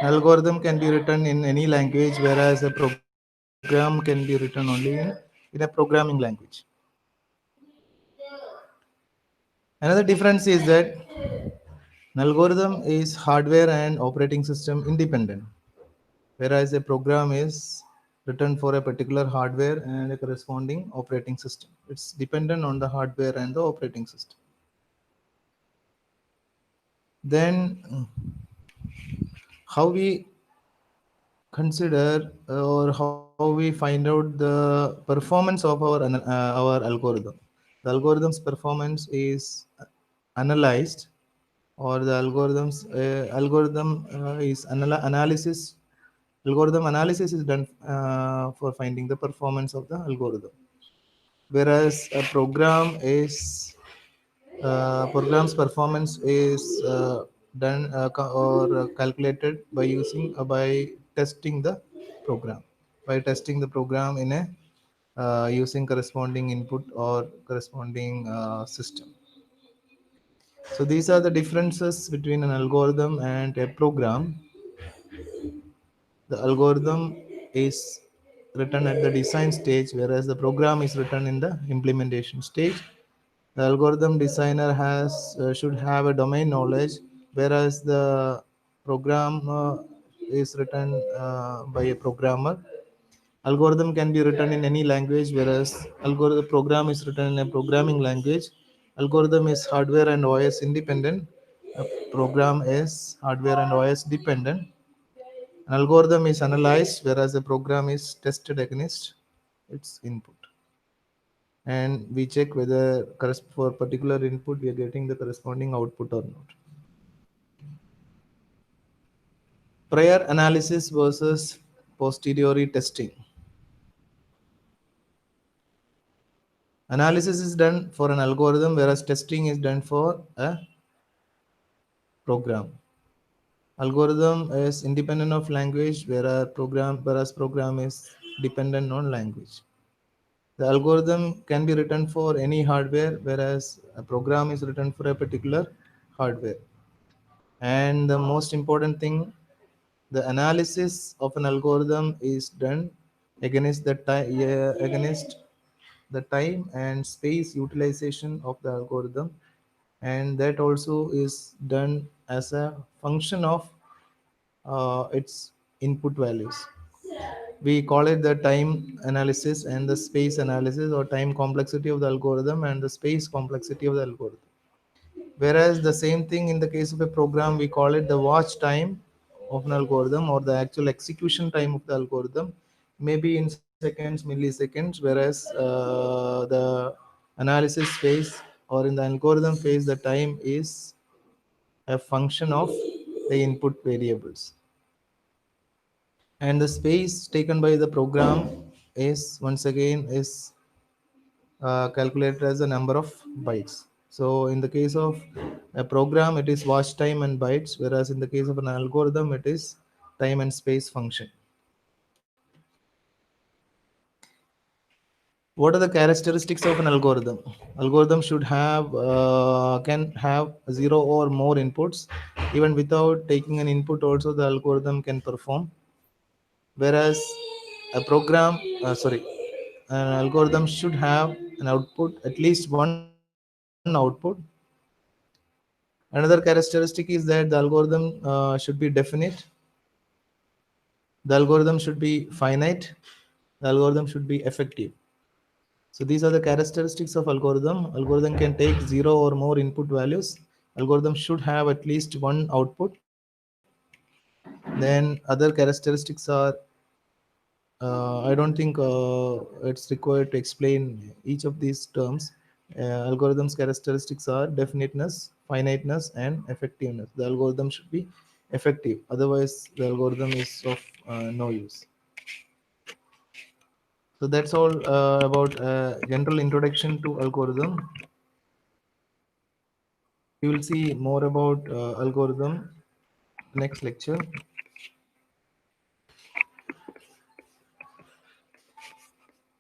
Algorithm can be written in any language, whereas a program can be written only in a programming language. Another difference is that an algorithm is hardware and operating system independent, whereas a program is written for a particular hardware and a corresponding operating system. It's dependent on the hardware and the operating system. Then, how we consider or how we find out the performance of our algorithm. The algorithm's performance is analyzed, or the analysis. Algorithm analysis is done for finding the performance of the algorithm, whereas a program's performance is done or calculated by using by testing the program in a using corresponding input or corresponding system. So these are the differences between an algorithm and a program. The algorithm is written at the design stage, whereas the program is written in the implementation stage. The algorithm designer should have a domain knowledge, whereas the program is written by a programmer. Algorithm can be written in any language, whereas algorithm program is written in a programming language. Algorithm is hardware and OS independent. A program is hardware and OS dependent. An algorithm is analyzed, whereas a program is tested against its input. And we check whether for particular input we are getting the corresponding output or not. Prior analysis versus posteriori testing. Analysis is done for an algorithm, whereas testing is done for a program. Algorithm is independent of language, whereas program is dependent on language. The algorithm can be written for any hardware, whereas a program is written for a particular hardware. And the most important thing, the analysis of an algorithm is done against the time and space utilization of the algorithm, and that also is done as a function of its input values. We call it the time analysis and the space analysis, or time complexity of the algorithm and the space complexity of the algorithm. Whereas the same thing in the case of a program, we call it the watch time of an algorithm, or the actual execution time of the algorithm, maybe in seconds, milliseconds, whereas the analysis phase or in the algorithm phase, the time is a function of the input variables. And the space taken by the program is once again is calculated as the number of bytes. So in the case of a program, it is watch time and bytes, whereas in the case of an algorithm, it is time and space function. What are the characteristics of an algorithm? Algorithm should have can have zero or more inputs. Even without taking an input, also the algorithm can perform. Whereas a program, an algorithm should have an output, at least one output. Another characteristic is that the algorithm should be definite, the algorithm should be finite, the algorithm should be effective. So these are the characteristics of algorithm. Algorithm can take zero or more input values. Algorithm should have at least one output. Then other characteristics are I don't think it's required to explain each of these terms. Algorithms characteristics are definiteness, finiteness, and effectiveness. The algorithm should be effective, otherwise the algorithm is of no use. So that's all about general introduction to algorithm. We will see more about algorithm next lecture.